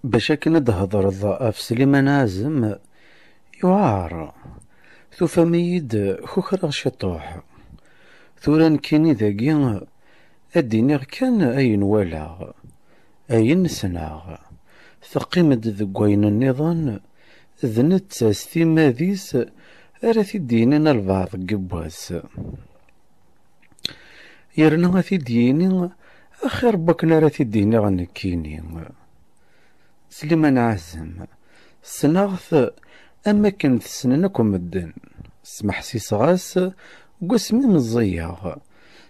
باش كنا دهضر في سليمان عازم يوعار ثوفا ميد خوخرا شطوح ثورا كيني ذاكي الدينيغ كان أين ولا أين سناغ ثقيمد ذقوين النظام ذنت ستيما ذيس أرثي ديننا البعض قبواس يرنا في ديني أخير بكنا رثي ديني غنكيني سليمان عازم سناغث أما كنت سننكم الدن سمح سيسغاس قسمي مزياغ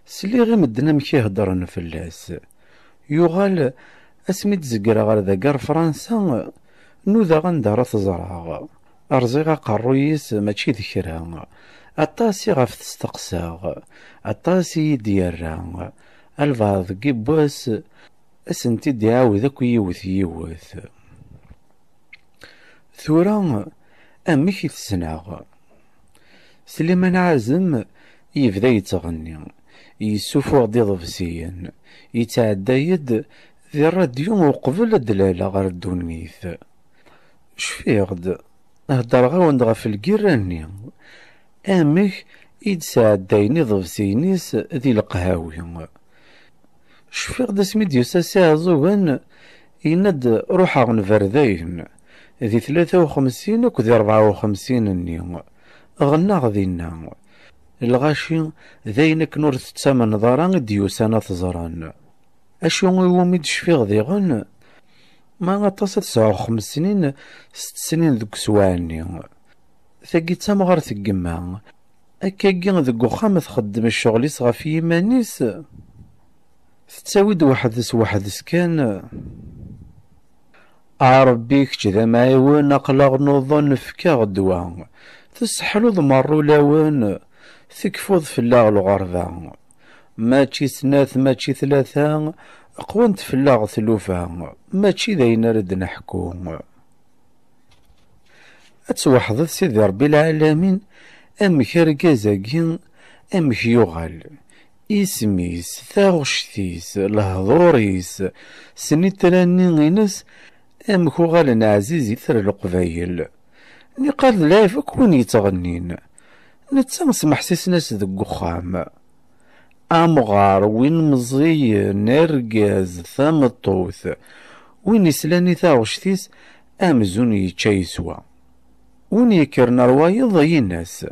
سلي غي مدنا مكي هدرن فلاس يغال اسمي تزقرا غير ذاكر فرنسا نوذا غندارا تزرعا أرزيغا قرويس ماشي ذكرا أطاسي غاف تستقساغ أطاسي ديارا البعض كيبواس اسنتي ديعاود اكو يوث يوث ثورا أميك يتسناغ سليمان عازم يبدا يتغني يسوفو غدي ضفسيا يتعدى يد ذي الراديو وقبل الدلالة غير الدونيث شفيغد هدر غاوند غف الكيراني اميك يتسعدايني ضفسينيس ذي القهاوي شفيغد اسمي ديوسا ساعة زوغن يند روحا غنفرداين ذي 53 وكو ذي 54 النيو غنا غذينا الغاشي ذاينك نور تتسامى نظارا ديوسانا تزران اشو يومي تشفيغ ذي غن ما غطاس 59 6 سنين ذوك سواني ثاقي تامغار ثقما اكاكي ذوك وخام تخدم الشغليس غف يمانيس تتساويد واحد سكان عربي كش ذا معيون أقلغ نوضن فكا غدوان تسحلو ضمرو لاون تكفوض في اللاغ الغربة ماشي سناث ماشي ثلاثة قوانت في اللاغ ثلوفا ماشي ذاين رد نحكوم أتسوحظ سيدي ربي العالمين أمك ركازاكين أمك يغال اسميس ثاغشتيس لهضوريس سنيت راني غينس أمك غالن عزيزي ثر القبايل نقال لايف كون يتغنين نتسمح سيسناس ذك وخام أمغار وين مزي نرقاز ثامطوث وين يسلاني ثاغشتيس أمزون يتشايسوا وين يكرنا روايض يناس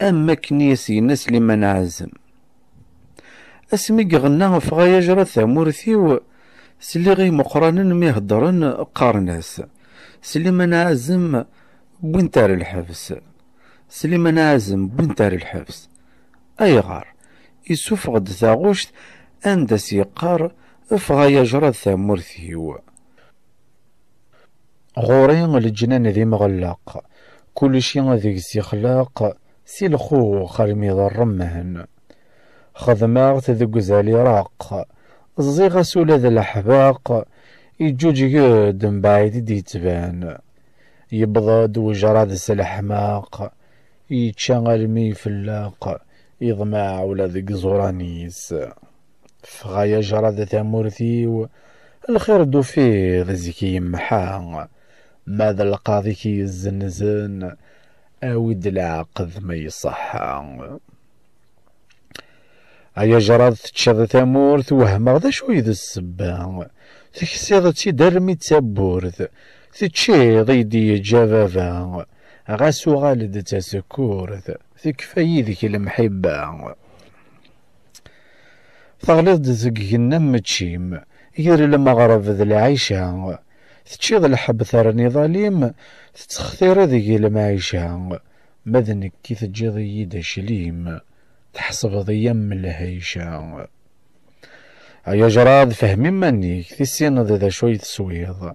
أما كنيس يناس لمن عازم اسمي غنا فغايا جرى ثامورثيو سلي غي مقرانا ميهدرن قارناس سليمان عازم بوينتار الحبس سليمان عازم بوينتار الحبس ايغار يسوف غد ثاغوشت اندس يقار فغايا جرى ثامورثيو غورين الجنان ذي مغلق كل شي ذيك سيخلاق سي الخو خرمي ذا الرمهن خدماغت ذو زالي راق الزيغة سولا ذا الأحباق يجوج قد من بعيد ديتبان يبضد وجراد الحماق يتشغل مي فلاق يضمع ولا ذي زورانيس فغايا جراد ثامورثيو الخير دو فيه ذزيكي يمحا ماذا القاضي كي الزنزن أود العقد ما يصحا أيا جراد تشاد ثامورث وهما ذا شوي ذا السبا تكسيض تيدرمي تسابورث تتشيض يدي جافافا غاسو غالد تسكورث تكفاي ذيك المحبة تغليظ زقنا متشيم غير المغرب ذا العيشة تتشيض الحب ثرني ظليم تتختير ذيك المعيشة مذنك كي تجيض يدا شليم تحسب ضيام الهيشة أيا جراد فهمي مانيك تسين ذا شوي تسويض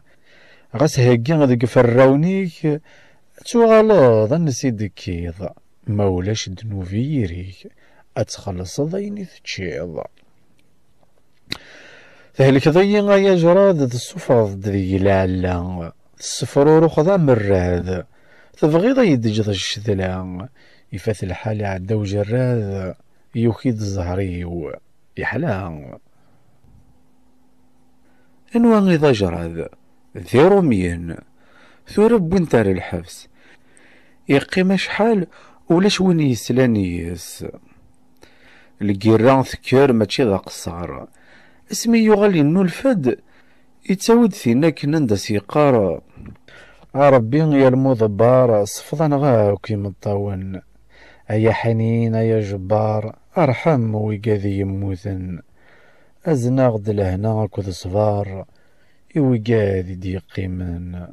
غاس هاكي ذيك فراونيك توغالوض نسيد كيض مولاش دنوفيريك أتخلص ضيني تشيض ذلك ضيين يا جراد الصفرض ذي العلا السفرور خذا مراد تبغيض يدجض الشذلان يفات الحال عدا وجراد يوكيد الزهريو يحلام انوا إذا جراد ذي روميين ثورة بوينتار الحبس يقيم شحال ولاش وين يسلانيس الكيران ثكر ماشي ذا قصار اسمي يغالي انو الفد يتساود فينا كنا ندس يقار ربي يا المضبار صفضنا غا كيما الطاون ايا حنين ايا جبار ارحم ويقاذي يموثن ازناغد لهنا كود صفار يويقاذي دي قيمن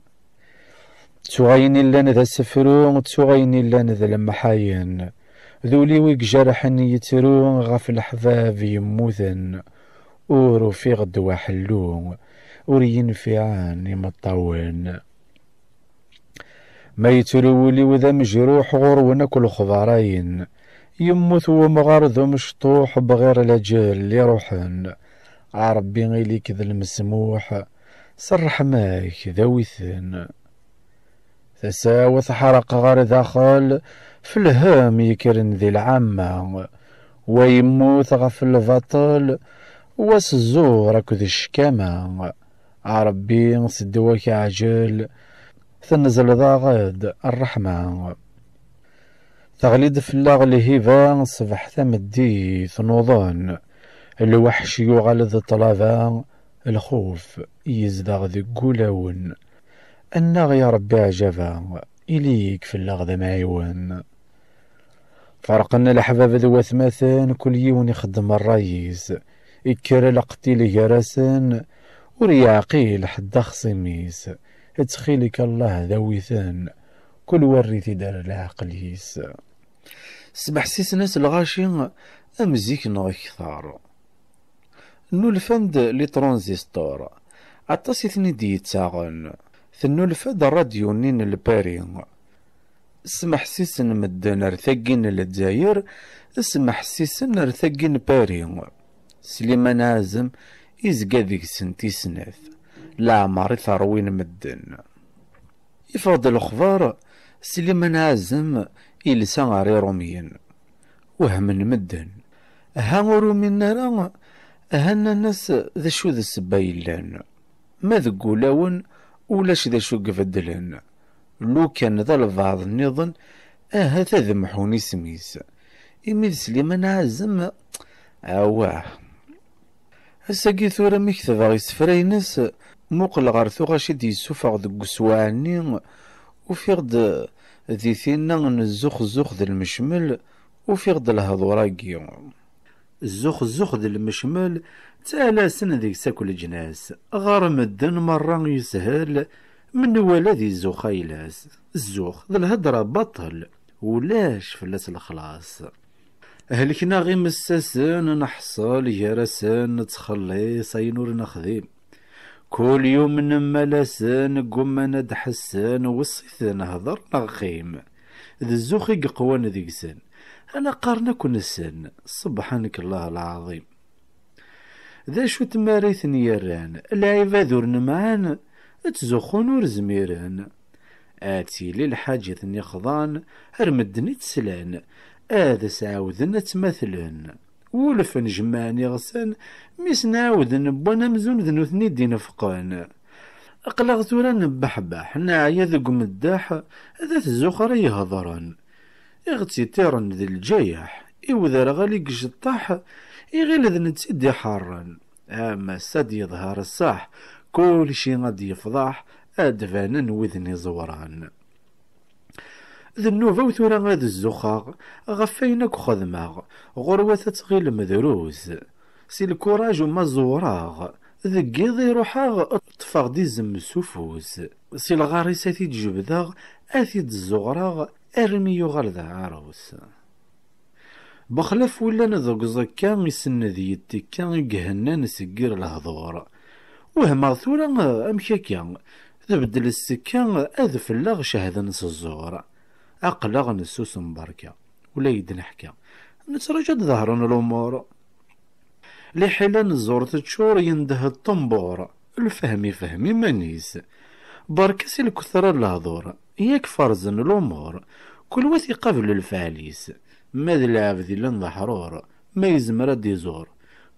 تسوغيني لان ذا السفرو تسوغيني لان ذا المحاين ذولي ويك جرحن يترو غف الحباب يموثن ورو في غد وحلو ورين في عاني مطاون ما يترولي وذا مجروح غرونا كل خضارين يموت ومغارض مشطوح بغير الاجل اللي روحن عربي غيليك ذا المسموح صرح ماك ذويثن تساوث حرق غار داخل في الهام يكرن ذي العامة ويموت غف البطل وسزور كذ الشكامة عربي سدواك عجل تنزل ضاغد الرحمة تغليد في اللاغ الهيبة صبح تمدي ثنوضان الوحش يغلظ طلبا الخوف يزدغ ذي قولاون الناغ يا ربي عجبا إليك في اللاغ ذا معيون فرقنا الأحباب ذو وثماثن كل يوم يخدم الرئيس إكر لقتيل جرسن ورياقيل حد خصميس اتخيلك الله ذويثان كل وريثي دار العقليس سبح سيسناس الغاشي أمزيك نغي كثار نو الفند لي ترانزستور عطاسي ثني ديتاغن ثنو الفد الراديو نين الباري اسمح سيسن مدن ارثاقين للجزائر اسمح سيسن ارثاقين باري سليمان عازم يزقى ذيك سنتي سناث لا عمري ثروين مدن يفضل الأخبار سليمان عازم يلسا غاري روميين وهم مدن ها روميين راه هانا الناس ذا شو ذا السبايلان ما ذقولاون ولاش ذا شو قفدلان لو كان ذا البعض النظن هذا ذمحوني سميس إمي سليمان عازم اواه هساقي ثورة مكتبة غي سفرينس موقل غار ثوغاشي دي يسوفغ ذو قسواني وفيغد ذي ثينا نزوخ الزوخ ذا المشمل وفيغد الهضوراقي الزوخ ذا المشمل تالا سن ذيك ساكل جناس غار مدن مرة يسهل من ولا ذي الزوخايلاس الزوخ ذا الهدرة بطل ولاش فلاس الخلاص هلكنا غي مساسن نحصل يرسن نتخلص اينور نخذي كل يوم نملاسن قم ندحسن وصيت نهضر نغيم ذي الزوخي قوان ذيك سن انا قارنا كون السن سبحانك الله العظيم ذا شو تماريثن يران العباد ورن معان تزخون ورزميران آتي للحاجة يخضان هرمدني تسلان هذا سعاودن تمثلن ولف نجمعني غسان ميس نعاودن بوانا مزون ذنوثني دين فقان أقلغ ثورا نبحبح ناعيا ذق مداح هذا الزخر يهضرن يغتي تيرن ذي الجيح إوذا غالي قشطاح يغيل ذا نتسدي حارن أما ساد يظهر الصح كل شي غادي يفضح أدفانا وذني زوران ذا النوفا وثورا غاد الزخاغ غفينك خدماغ غروة تغيل مدروس سي الكوراج وما زوراغ ذقيض يروحاغ اطفاغ دي زم السفوس سي الغارسة تجبداغ اثيد الزغراغ ارمي يغال ذا عروس بخلاف ولا نذوق زكا يسن ذي التكا يقهنا نسقير الهضور وهما ثورا امكاكا تبدل السكا اذف اللاغ شهد نس الزغر أقلغ نسوس مباركة ولا يدنحكا نترجد ظهرنا الأمور لحلا نزور تشور ينده الطنبور الفهمي فهمي منيس باركسي الكثرة الهضور ياك فرزن الأمور كل وثي قبل الفعليس ماذا العبد لنظهرور ما يزمر ديزور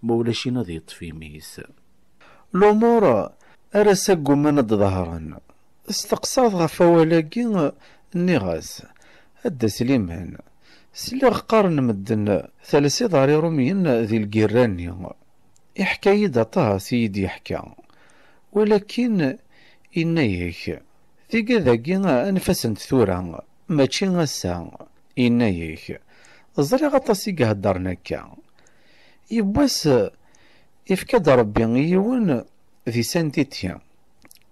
مولا شي نضي يطفي ميس الأمور أرسا قمان ظهرا استقصاد غف ولاكي النغاس هدا سليمان سليغ قارن مدن ثلاثي ضاري روميين ذي القراني يحكى يدا سيدي يحكى ولكن إنايك ذيك ذاكي أنفسنت ثورا ماشي غسا إنايك زري غطاسي هدرنا كا يبواس يفكاد ربي يون ذي سانتيتيا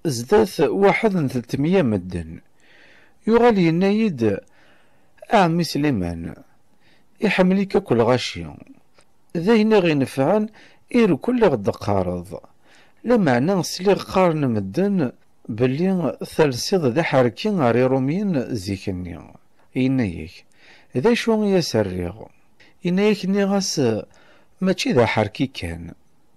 زدات واحد من 300 مدن يغال ينايد أعمي سليمان يحمليك كل غاشي ذاينا غي نفعن إير كل غد قارض لمعنى سليغ قارن مدن بلي ثالثيض ذا حركين غاري روميين زيكني إنايك ذا شو يسريغ إنايك نغاس ماشي ذا حركي كان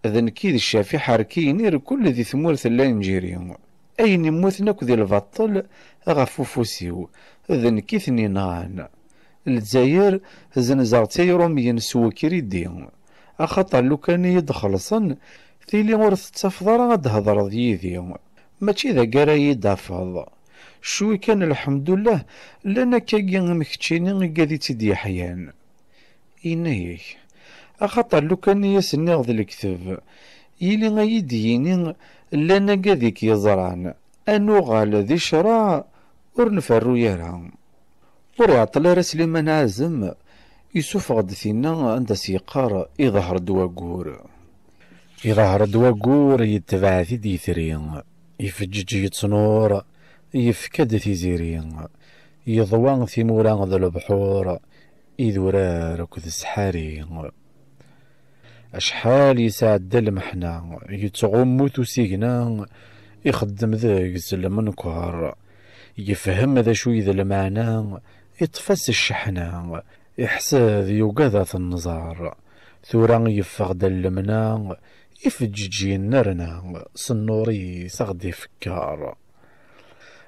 ذا نكيد الشافي حركي نير كل ذي ثمورث لا نجيري أين يموتنا كذي البطل غفوفوسيو ذا نكيثني نان الجزائر زنزارتي روميين سوكري دي أخطر لو كان يدخلصن ثيلي ورث تفضل غد هضر ذيذي ماشي ذا قرا يدافض شوي كان الحمد لله لنا كاكي مكتشيني قادي تدي حيان إنايك أخطر لو كان يسني غد الكتاب يلي غيديني لنا قاديك يزران أنو غال ذي شراع ورنفرو يرا ورعطل رسليمان عازم يسوف غد ثينا عند سيقار يظهر دواقور يتبع ذي ديثرين يفجج يتصنور يفكد تيزيرين يضوان ثموران ذا البحور يذورار كذ السحارين أشحال يسعد المحنا يتغمو تسيقنا يخدم ذاك المنكر يفهم ذا شوي ذا المعنى يتفس الشحنة يحساد يوقظة النظار ثوران يفقد المنا يفججي النرنا صنوري سغدي فكار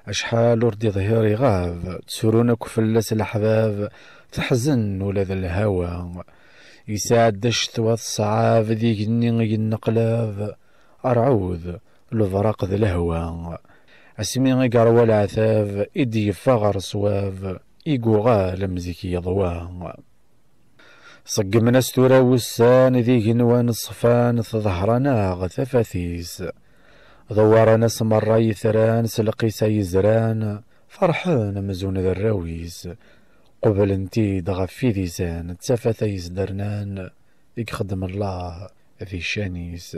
أشحال وردي ظهيري غاب تسورونك فلس الأحباب تحزن ولا ذا الهوى يساعد الشتوى الصعاب ذي جني النقلاب أرعوذ الفراق ذا الهوى اسمي غيقر العثاب إدي فغر صواب إيقوغال مزيكي يضوى صقمنا ستورا وسان ذي جنوان الصفان ظهرنا غثفاثيس ضوارنا سمرا يثران سلقيسا يزران فرحان مزون ذا الراويس قبل انتي دغفي ذي زان تسافثا يزدرنان يخدم الله ذي شانيس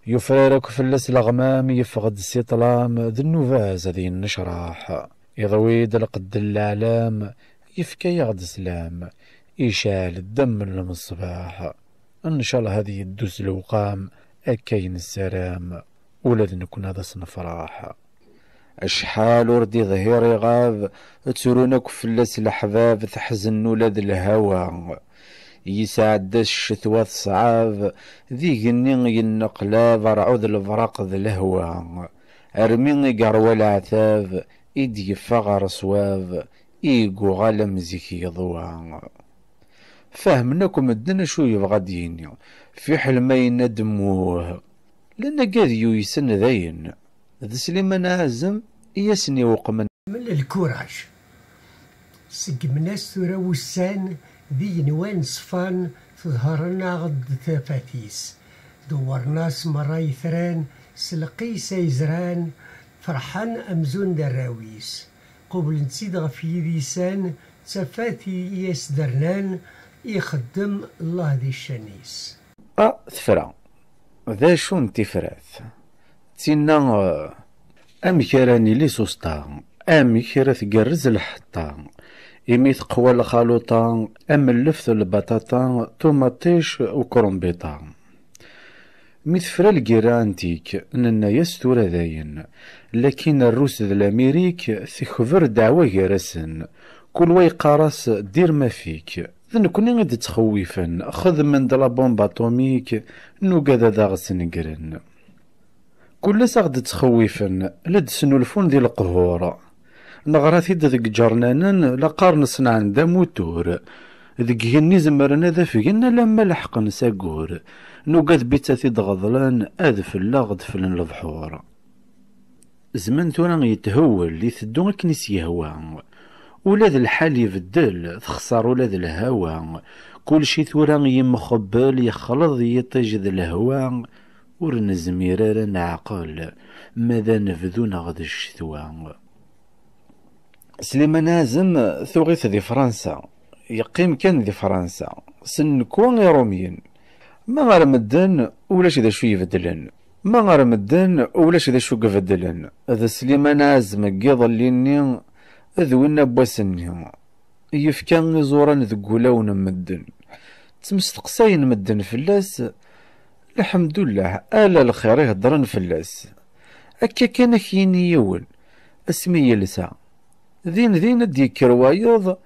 يفرارك فلس الأغمام يفقد السطلام ذي النوفاز ذي النشراح يضويد لقد الأعلام يفكى يغد سلام يشعل الدم المصباح ان شاء الله هذه الدوس الوقام اكاين السلام ولد نكون هذا صنفراح اشحال وردي ظهيري غاب تسرونك فلس الاحباب تحزن ولد الهوى يساعد الشتوى الصعاب ذي جني النقلاب رعود الفراق ذي الهوى ارمي قروى العتاب إدي فغر صواب إيقو غالم زيكي يضوى فهمناكم الدنا شو يبغى ديني في حلمين ندموه لأن قاذيو يسن ذاين ذا سليمان عازم يسني وقمن من الكوراج سقمنا ثورة وسان ذي نوان صفان تظهرنا غد ثفاتيس دورنا سمرا يثران سلقيس يزران فرحان أمزون دراويس قبل نسيد غفي ديسان تفاتي يسدرنان يخدم الله ذي الشنيس ثفرا ذا شون تفراث تينا أمكراني لي سوسطا أمكرا تقرز الحطا إمي تقوى الخالوطا أم اللفث البطاطا طوماطيش وكرومبيطا مثفرا الجيرانتيك أننا يستور ذاين لكن الروس ذا الأمريك تخبر دعوة جرسن كل ويقارس دير ما فيك ذن كوني غد تخوفن خذ من دلا بومب اتوميك نوكادا داغس نقرن كل غد تخوفن لد سنولفون ذي القهور نغراثي دك جرنانا لقار نصنع دا موتور ذك هني زمرنا ذا فينا لما لحق نساقور نوقات بيتا تيد غضلان أذف اللغد فلن الضحور. زمان تورا يتهول لي ثدو كنيس يهوى ولاد الحال يبدل تخسر ولاد الهوى كل شي تورا يمخبل يخلط يطيج الهوى ورنزميرا نعقل ماذا نفذو نغد الشتوى. سليمان هازم ثوغيث ذي فرنسا يقيم كان ذي فرنسا سن كون روميين ما غير مدن ولاش ذا شو يبدلن ما غير مدن ولاش ذا شو يبدلن. هذا سليمان هازم قيض الليني ذوينا بواسني يفكان زوران ذقولاون مدن تمستقساين مدن فلاس الحمد لله آلا الخير يهضرن فلاس هكا كان كيني يول اسمي يلسا ذين ديك روايض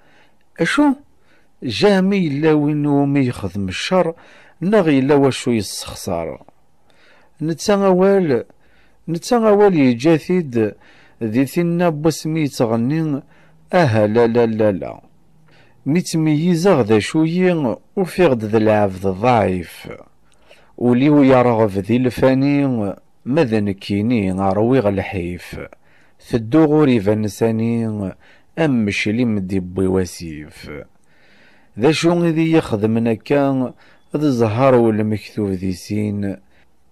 اشو جامي لا وينو ما يخدم الشر نغي لا واشو يستخسر. نتساوال يجاثيد ذي ثنا باسمي تغني لا لا لا لا ميتميز غدا شوية وفيغد ذا العبد الضعيف وليو يرغب ذي الفاني ماذا نكيني غرويغ الحيف ثدو غوري فانساني أمش لي مدي بوي واسيف. ذا شو ذي يخدمنا كان ذا الزهر والمكتوب ذي سين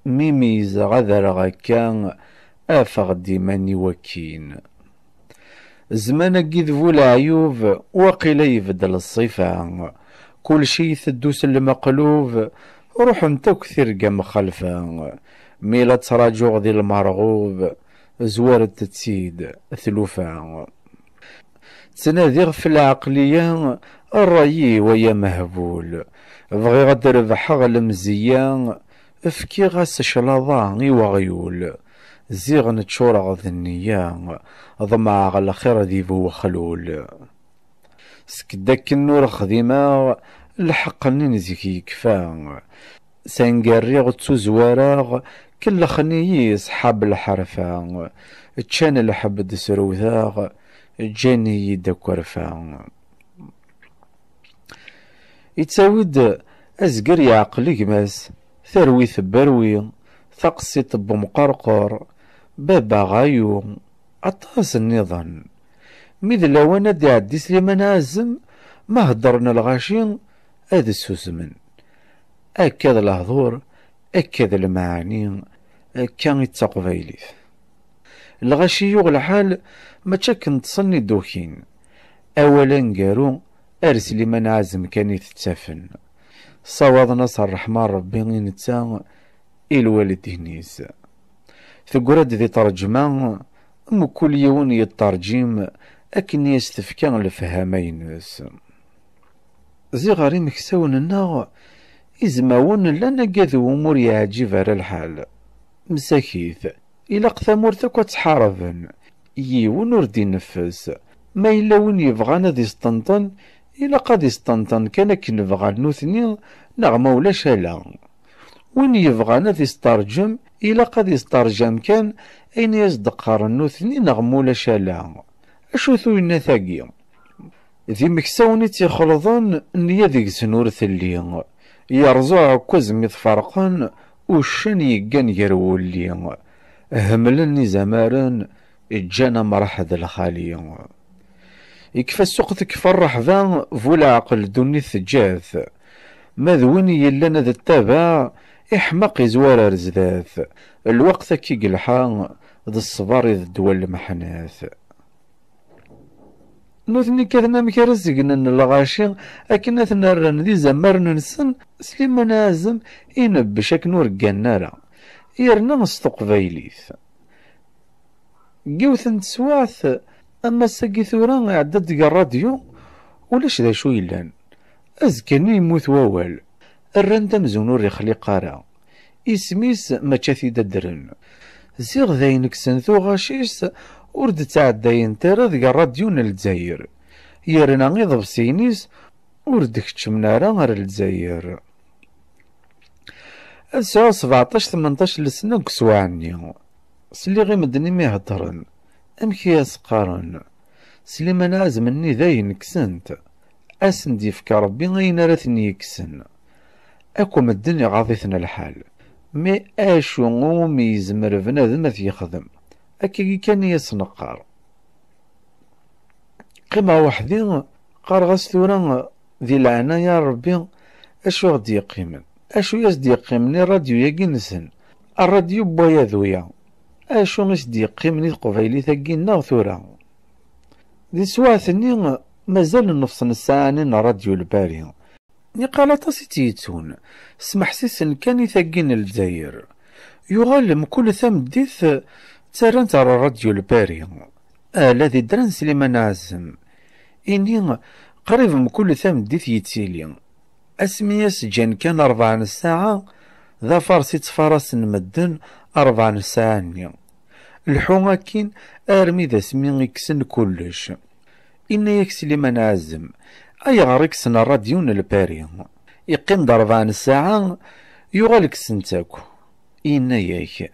ميميز غذر غكان آفغ ديماني وكين. زمان قذفو العيوب وقيل يبدل الصفة كل شي ثدوس المقلوب روح انت كثير قام خلفا ميلا تراجع ذي المرغوب زوار تتسيد ثلوفا. تناديغ في العقلية الرأي ويا مهبول بغي غد ربحغ المزيان افكي غاس شلاضا وغيول زيغ نتشورغ ذنيا ضمع على خير ذيبو وخلول سكداك النور خديما الحق ننزيك يكفا سنقريغ تزوارغ كل خنيي صحاب الحرفا تشان الحبد سروثاغ جاني يدك ورفا. يتساود أزقر يعقل جماس ثروي ثبروي ثقسي طب مقرقر بابا غايو عطاس النظام ميذ لوانا دي عدي سليمان هازم ما هدرنا الغاشين هذا السوسمن أكاد الهضور أكاد المعاني كان يتقبيليث الغاشي يغل حال ما تشكن تصني دوكين أولا قارو سليمان هازم كان يتتافن صواد نصر الرحمن ربي نتا الوالد هنيس ثقرد ذي ترجمة كل يوم يترجم أكن يستفكان الفهامينس زي غاري مكساون الناغ إزماون لنا قاذو أمور يعجب على الحال مساكيث إلا قثامور ثكوة تحاربن يون ورد ينفس ما إلا وين يبغانا ذي سطنطن إلا قد يسطنطن كان كنبغى نوثني نغمة ولا شالا وين يبغانا ذي سترجم إلا قد يسترجم كان أين يصدقار النوثني نغمة ولا شالا أشو ثوينا ثاقي ذي مكساوني تيخلطن نيا ذيك سنور ثلي يرزع كوزم يتفرقن وشان يقان يرولي هملني زمارن إجانا مرحد الخالي يكفى السوق تكفى الرحبة فولا عقل دوني الثجاث ماذوني يلنا ذا التابع إحمق زوار رزداث الوقت كي قلحان ذا الصبار ذا الدول المحناث نوثني كذنا مكرزقنا الغاشي أكنا ثنرن ذي زمرن نسن سليمان هازم ينبشك نور قنارا يرنا مستقبيليث قوثن تسواث أما ساقي ثورا عدد الراديو ولاش ذا شو يلان أزكاني يموت ووال الرندم زنور يخلق قارا اسميس ما تشاثي ددرن زيغ ذاينك سنثو غاشيس ورد تعداين ترى ذا الراديو للجزائر يرنا غيض بسينيس ورد كتشمنا راه للجزائر الساعة 17 18 سنة كسوا عني سلي غي مدني ما يهضرن أمكي يسقارن سليمان هازم مني ذاين كسنت أسن ديفكا ربي غين رثني يكسن أكو مدن يغاضيثنا الحال مي أشو غوم يزمر بنادم أث يخدم أكي كان يسنقار قيمة وحدين قارغس ثورا ذي العناية يا ربي أشو غدي يقيمن أشو يزدي يقيمني الراديو يقنسن الراديو بويا ذويا أشو يزدي يقيمني قبيلي ثقينا ثورا ذي سواثني مازال النفس نساني راديو الباري نقال تاسيتيتون سمح سيسن كان يثقين الجزائر يغلم كل ثم ديث تران ترى الراديو الباري الذي دران سليمان عزم إني قريب من كل ثم ديث يتيلي أسمياس جان كان 4 ساعة ذا فارسي تفارس مدن 4 ساعة الحومة كين أرمي ذا سمي يكسن كلش إن يكسي لمن عزم أي غاركسن الراديون الباري يقيم 4 ساعة يغال كسن تاكو إن ياك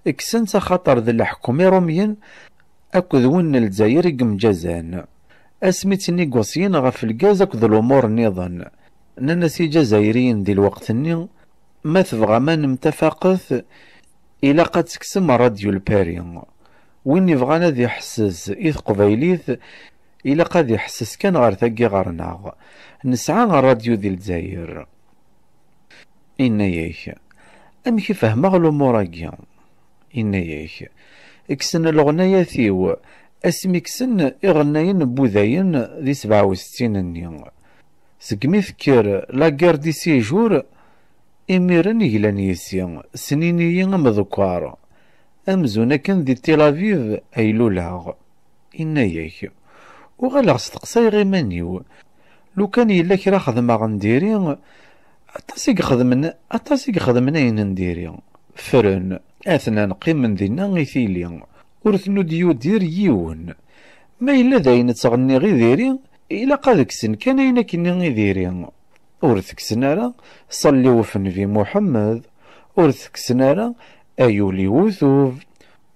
كسن خاطر ذا الحكومي روميين أكو ذون الجزائر يقمجازان أسميت نيغوسيين غف الجاز أكو ذا الأمور نيضا ننسي جزائريين ذي الوقت الني ما تبغى ما نمتفقث إلا قد تكسم راديو الباري وين يبغانا ذي يحسس إذ قبيليث إلا قد يحسس كان غير ثقي غرناغ نسعى الراديو ذي الجزائر إنا ياك أم كيف فهمغ الأموراكيا إنا ياك إكسن الغنايا ثيو أسمي كسن إغناين بوذاين ذي 67 النيو سقمي فكر لاكار دي سيجور إميران يقلان يسيا سنينيين مذكوار أمزونا كان ذي تيل أفيف أيلولاغ إنا ياك وغالا غستقصاي غي مانيو لو كان يلا كرا خدمة غنديري أطاسي خدمنا نديري فرن أثنا نقيم من ذينا غيثيلي ورثنو ديو دير يون ما إلا داين تغني غي ديري إلا قادك سن كان أين كني غي ديري ورثك سنارا صلي وفن في محمد ورثك سنارا أيولي وثوف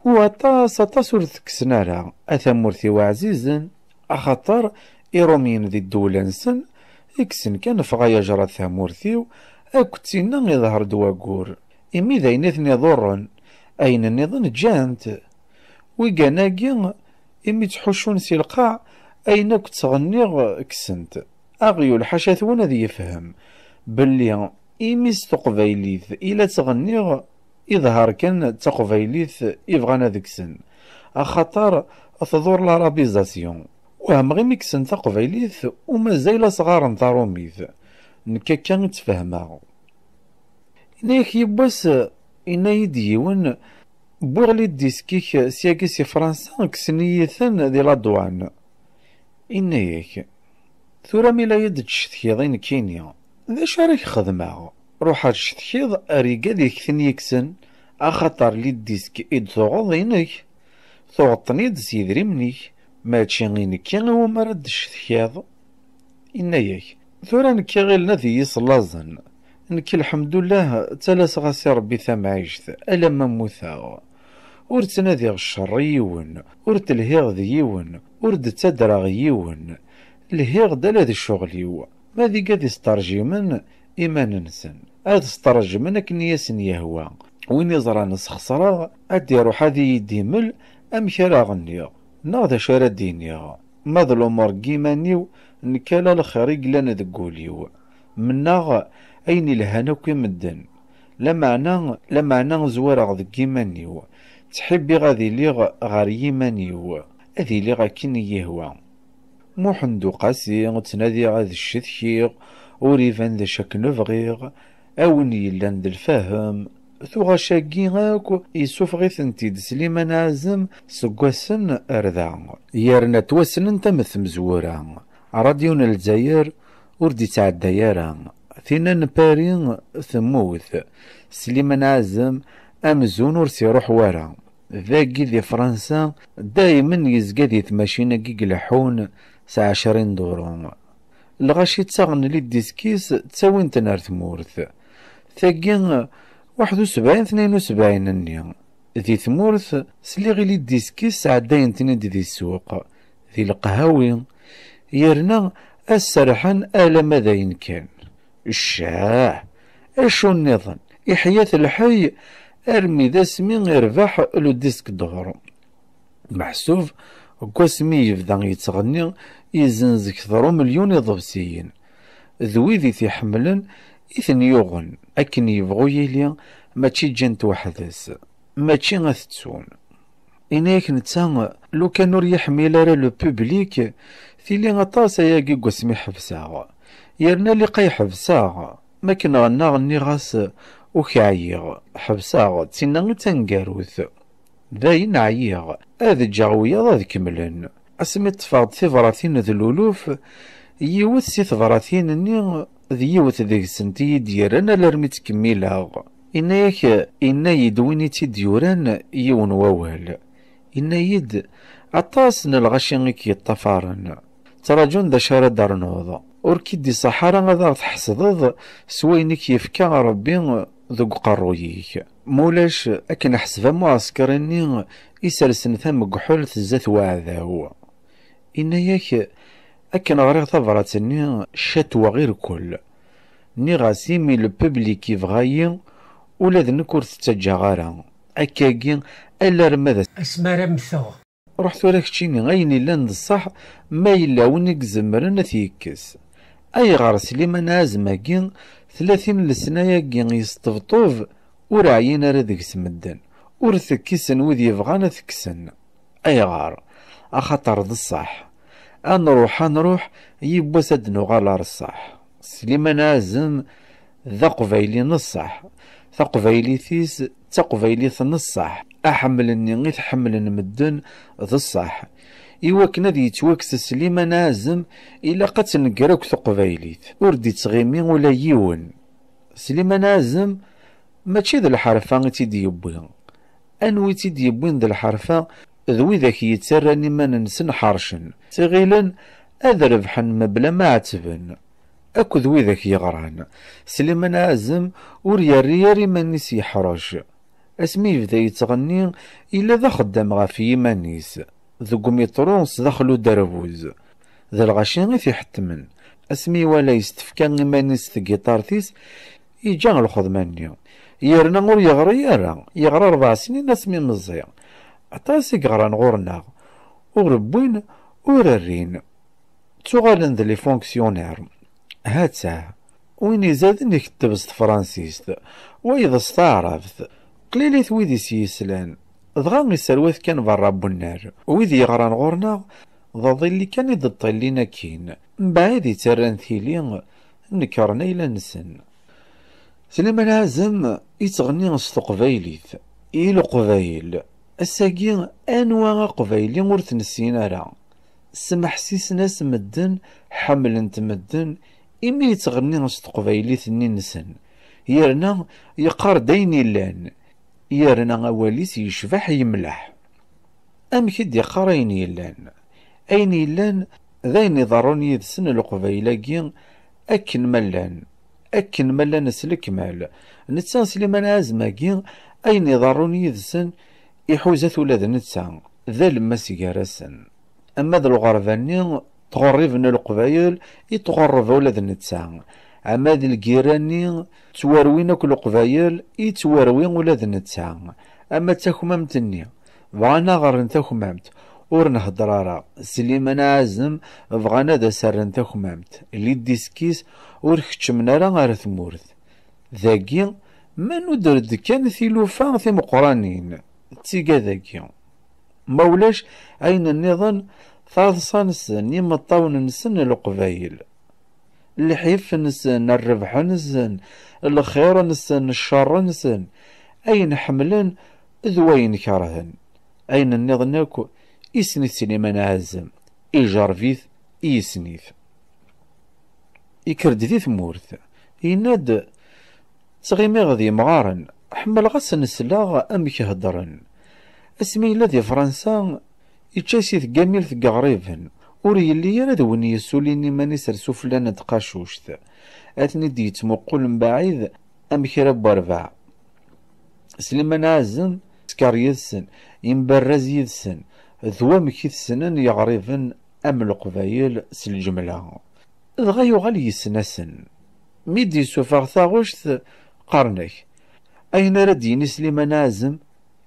وطاس ورثك سنارا أثمرثي وعزيزا أخطر إيرومين ذي الدولة نسن إكسن كان فغايا جرى ثامورثيو أكتسينا يظهر دواقور إمي ذاين إثني ضرن أين النظن جانت ويقاناقي إمي تحوشون سي القاع أين كنت تغنيغ كسنت أغيو الحاشا ثوان ذي يفهم بلي إمي ستقبيليث إلا تغنيغ إظهر كان تقبيليث يبغانا ذيك سن أخطر تضور لارابيزاسيون وهم غير ميكسن تقبيليث ومازال صغار نطاروميث نكا كان تفهمها إناك يباس إنا يديون بوغلي ديسكيك سياكي سي فرنسا كسنيثن دي لادوان إنا ياك ثورا ميلا يد تشتكيضين كينيا ذا شارك خدمها روح تشتكيض أريقا ديك ثنيكسن أخطر لي ديسك إد ثغض إنك ثغطني دسيدري منيك ماتشي غي نكي غيو مرد تشتكيض إنا ياك ثورا نكي غير نذي يصلازن نكي الحمد لله تلاس غاسي ربي ثم عيشت ألا ما موثاغ ورد تنادي الشر يون ورد تلهيغ ذي يون ورد تدرغ يون الهيغ دالا ذي الشغل يو ما ذي قاد يسترجمن إيمان نسن هاد استرجمن أكن ياسن يهوى وين يزرى نسخسرا أدي روح هذي يديمل أم كرا غنيغ ناغ شارا دينيغ ماذا الأمور كيمانيو نكالا الخريق لنا ذقوليو مناغ أين الهنا كي مدن لا معنى زوارغ ذك كيمانيو تحبي غادي ليغ غار يمانيو أذي ليغ كيني يهوى موحندو قاسي تنادي غاد الشتكيغ وريفان ذا شك نبغيغ أوني يلان ذا الفهم ثوغا شاكي غاكو يسوفغي ثنتيد سليمان عازم سقواسن أرذع يارنا تواسن انت مثمزورا راديون الجزائر وردي تعدى يارا ثينان بارين ثموث سليمان عازم أمزون ورسي روح ورا ذاكي ذي فرنسا دايما يزقادي ثماشينا كيك لحون 20 دورون الغاشي تساغن لي ديسكيس تساوين تنار ثمورث ثاقين 71 النيا ذي ثمورث سليغي لي ديسكيس عداين تناد ذي السوق ذي القهاوي يرنا السرحان آلا ماذا كان. الشاه اشو النظام إحياة الحي أرمي ذا سمي يربح لو ديسك دور محسوب كواسمي يبدا يتغني يزنز كثرو مليون يضبسيين ذويذي تيحملن إثن يوغن أكن يبغو يلي ماشي جنت وحدث ماشي غتتسون إناك نتا لو كان نور يحمل راه لو بوبليك تيلي غطاس ياكي كواسمي حبسا يرنا اللي قاي حبسا ما كنا غني غاس وكعيغ حبسا تينا تنقاروث باين عيغ هذا جاوية هذا كملن اسمي تفاض ثفراتين ذو الولوف يوث سي ثفراتين اني ذيوث ذيك سنتي ديران لرمي تكميلا إناك إنا يدويني تيديوران يون ووال إنا يد عطاس نلغشين كي الطفارن تراجون ذا شارع دارنوض وركي دي صحارى غادا تحصدض سوينك يفكا ربي ذوق قرويك مولاش أكن حسب معسكر إني يسلسن ثم قحول تزات وعذاو إنا ياك أكن غريغ ثبرات إني شاتوا غير كل ني غاسيمي الببليك يفغاي ولا ذنك ور تتجا غارا أكاكي ألا رماذا اسمار مثو رحت وراك تشيني غيني لان الصح ما يلا ونك زمرنا تيكس أي غار سليمان أزماكي 30 لسنايا يستفطوف ورعينا رادك سمدن ورثكسن وذ يبغانا ثكسن أي غار أخطر ذا الصح نروح يبوس أدنو غالار الصح سليمان أزم ذا قفايلي نصح ثقفايلي ثيس تقفايلي ثنصح أحملني غير تحملن مدن ذا الصح إواكنا ذي يتواكس سليمان أزم إلا قد تنقراك ثقفايليت وردي تغيمي ولا يون سليمان أزم ماشي ذا الحرفة تيدي يبوين أنوي تيدي يبوين ذا الحرفة ذوي ذاك يتسراني ما ننسن حرشن تغيلا هذا ربحا مبلا ما عتبن أكو ذوي ذاك يغران سليمان أزم ورياري مانيس يحرج اسمي بدا يتغني إلا ذا خدام غافي مانيس ذو ميطرونس دخلو دربوز ذا الغاشين غيث يحتمن اسمي ولا يستفكا مانيس ثقيطارتيس يجا الخدماني يرنا غور يغرى 4 سنين اسمي مزيان عطاسي غران غورنا وربوين ورارين تغالن ذا لي فونكسيونير هاتا وين يزادن يكتب فرانسيس وإذا استعرفت قليلة ويدي سيسلان ضغا يسروث كان برا بنار ويدي يغران غورنا ضاضي اللي كان يضطل لينا كين بعد يتران ثيلين نكرنا إلى نسن سليمان أزم يتغني استقبايليث إلو قبايل الساقين أنواع قبايلي ورث نسينا راه سمح سيسناس مدن حمل تمدن إمي يتغني استقبايلي ثني نسن يرنا يقار ديني لان يرنا أوليس يشبح يملح أم كد يقار أين يلان أين يلان ذين ضرون يدسن القبايلاكي أكن ملان سلكمال نتسان سليمان أزماكي أين ضرون يدسن يحوزث ولاد نتسان ذا لما سيجارسن أما ذا الغرباني تغربنا القبايل يتغرب ولاد نتسان أما ذا الجيراني تواروين كل قبايل يتواروين ولاد نتسان أما تاكمامتني بغانا غرن تاكمامت ورن هدرارا سليمان أزم بغانا دا سرن تاكمامت اللي ديسكيس وركتشمنا راه غير ثمورث ذاكي ما ندرد كان ثيلوفا في مقرانين تيكا ذاكي مولاش أين النظام ثاث نسن يمطاون نسن القبايل الحيف نسن الربح نسن الخير نسن الشر نسن أين حملن ذوين كرهن أين النظام ناكو إسني سليمان أزم إيجارفيث إيسنيث يكردي ثمورث يناد تغيمي غادي مغارن حمل غسن سلاغ أمك هدرن اسمي الذي فرنسا يتشاسي ثقاميل ثقاريفن وري اللي يراد وني يسوليني ماني سرسو فلان تقاشوشت اثني دي يتمقل من بعيد أمك رب 4 سليمان أزم سكار يدسن ينبرز يدسن ذوامك يدسنن يغريفن أم القبايل سالجملة dɣa yuɣal yesnasen. مي ديسوفاغ تاغوشت قرنك أين راه ديني سليمان عازم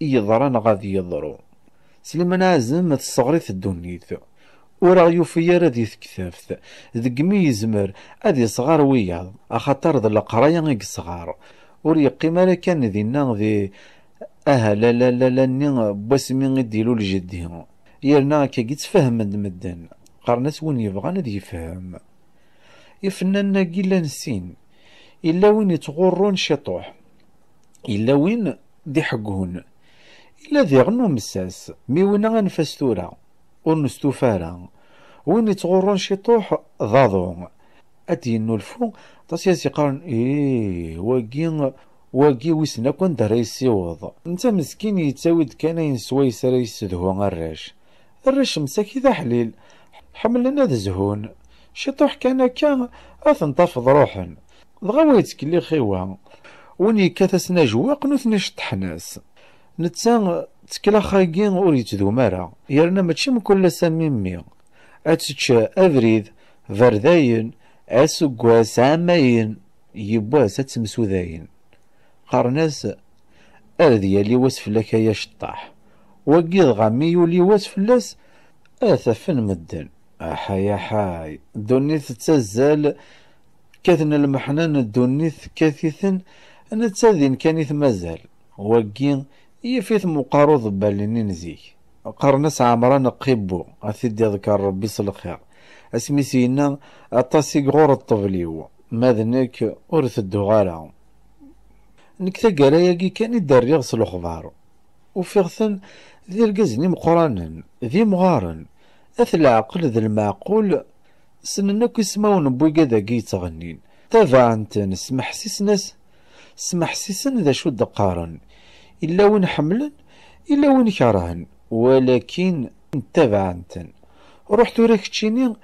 يضران غادي يضرو. سليمان عازم تصغريت الدنيت وراه يوفي راه دي تكثافت ذك مي يزمر ادي صغار وياض اخاطر ذا القرايه غيك صغار ور يقيم انا كان دينا ذي لا لا لا لا ني باسمي غيديروا لجدي يرنا كي يتفهم مدن قرناس وين يبغى ندي يفهم يفننا كيلا نسين الا وين يتغرون شطوح الا وين دي حقهن الا ذي غنو مساس مي وين غنفاس ثورا ونستوفارا وين يتغرون شطوح ضاضو ادي نولفو تاسياسي قارن واقي ويسنا كون دار يسيوض انت مسكين يتساود كان ينسوي سرا يسدهو الرش مساكي ذا حليل حملنا ذا زهون شطوح كان اثنطفض روحا ضغا يتكلي خيوها وين يكاثسنا جواق نوثني شطحناس نتسان تكلا خايقين ور يتذو مارا يرنا ماشي من كل ساميمي اتشا افريد فرداين اسكواس عامين يبواس تمسوداين قرناس اذي اللي وصف لك يا شطاح وقيض غامي يولي وصف لاس اثفن مدن احا حاي دونيث تزال كاثن المحنان الدونيث كاثيثن نتساذين كانيث مازال وقين يفيث مقارض باليني نزيك قرناس عمران قيبو اثيدي ذكر ربي الخير اسمي سينا اطاسي غور الطفليو ماذنك ورث الدغارة نكتا قراياكي كان يدار يغسل الخضار وفيغثن ذي القزني مقرانا ذي مغارن اث العقل ذي المعقول سننك يسماون بويقا ذاكي يتغنين تافعنتن سمح سيسن ذا شو دقارن إلا وين حملن إلا وين كرهن ولكن تابعنتن رحت وراك تشيني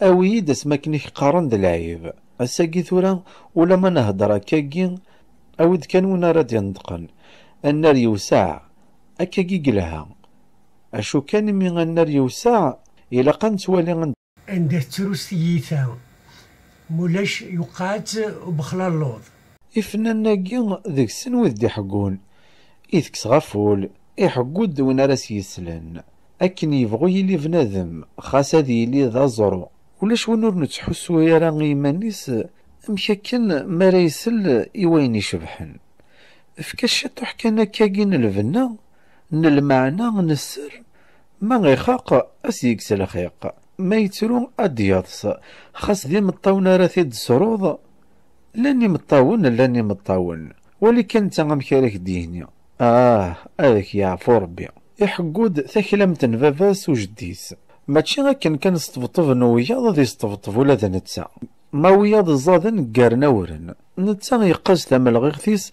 أويد اسماكنيك قارن ذا العيب أساقي ثورا ولا ما نهضر كاكين أود كان وين راد ينطقن النار يوسع أكاكي قلها أشو كان من النار يوسع إلا قنت ولي عند تروس ييثا مولاش يقات بخلال اللوض إفنان ذيك السن وذ حقون إذكس غفول إحقود وين راس يسلن أكن يبغو يلي بنادم خاص هذي يلي ذا زرو ولاش ونور نتحسو يا راه غيمانيس مشاكن ما رايسل إوين يشبحن فكاشطوح كان كاين البنا ن المعنى ن السر ما غيخاق أسيكس الخيق ما يترو أدياضس خاص دي مطاونا راه تيد سروض لاني مطاون ولكن تغم كارك ديني هذاك يعفو ربي يحقود ثكلمت فافاس وجديس ماشي غا كان استفطف نوياض ذي استفطف ولا ذا نتسا ما وياض زادن قارنا ورن نتسا يقاس ثم الغيثيس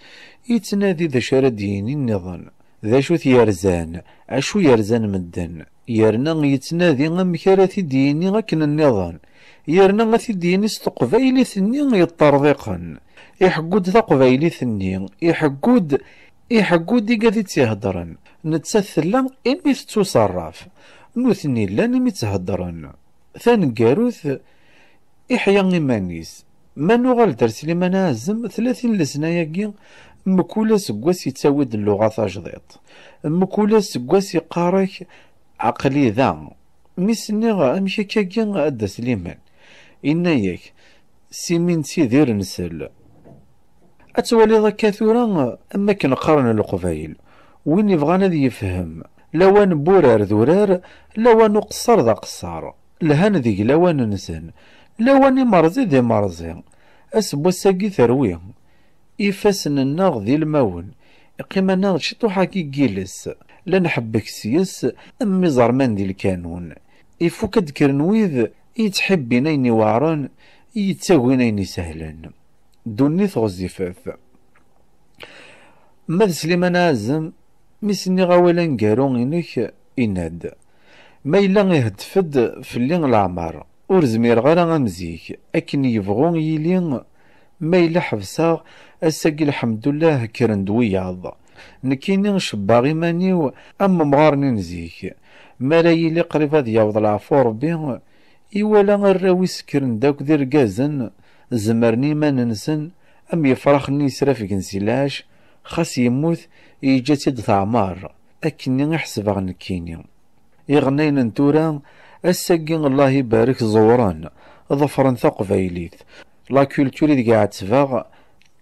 يتنادي ذا شارع ديني النظام ذا شو يرزان اشو يرزان مدن يرنا يتنادي غمكاراتي ديني غاكن النظام يرنا غاثي ديني ستقبايلي ثني يطرضيقن يحقود ثقبايلي ثني يحقود يقاذي تيهدرن نتسثلا إمي تتصرف نوثني لان إمي تهدرن ثان قاروث إحيا إيمانيس ما نغال در سليمان عازم 30 لسناياكي مكولا سكواس يتساود اللغة تجديط مكولا سكواس يقارك عقلي ذا ميسنيغ أمشي كاكي أدى سليمان إناياك سيمين تيدير نسل أتوالي ذا كثورا أما كنقارن القبايل وين يبغانا ذي يفهم لوان بورار ذورار لوان قصر ذا قصار لهان ذي لوان نسن لوان مرزي ذي مرزي أسبو ساقي ثروي إفاسن الناغ ذي الماون إقيم الناغ شتو حاكي جيلس لنحبك سيس أمي زرمان ذي الكانون إفوك دكرنويذ يتحبين ايني وعران يتساوين ايني سهلان دوني غزيفاف ماذ سليمان عازم ميسني غاولا نقارون إنك إناد ما إلا يهدفد في اللين العمر ورزمير غير غمزيك أكن يبغون يلين ما إلا حفصا أساقي الحمد لله كرندوياض نكيني شباغي مانيو أما مغارني نزيك ما لا يلي قريب هذا يوض العفو ربي إولا الراوي سكرن داك دير رقازن زمرني ما ننسن أم يفرخ نيسرا في كنسلاش خاص يموت يجاتي تعمار أكني نحسبها نكيني يغنين نتورا الساقي الله يبارك زوران ظفرا ثقفايليت لا كولتوري دي قاعد تفاغ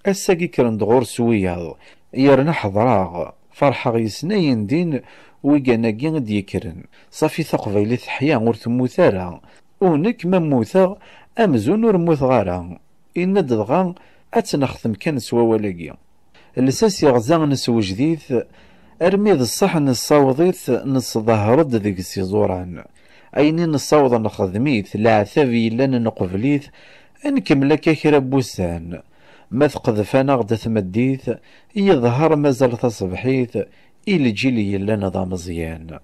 الساقي كرن دغور سوياض يرنا حضراغ فرحة يسناين دين ويقانا قين ديكرن صافي ثقفايليت حيا ور تموثارا ونك ما موثا أمزون ور موث غارا إن دغا أتنخثم كان سوا ولاقي لساس يغزان نسو جديد أرميد الصح نصاوضيت نصظهرد ذيك السيزوران أيني نصاوض نخدميت العثابي لنا نقبليت أنكمل كاكرا بوسان ما ثقذفانا غدا تمديت يظهر مازال تصبحيت إلى جيلي لنا ذا مزيان.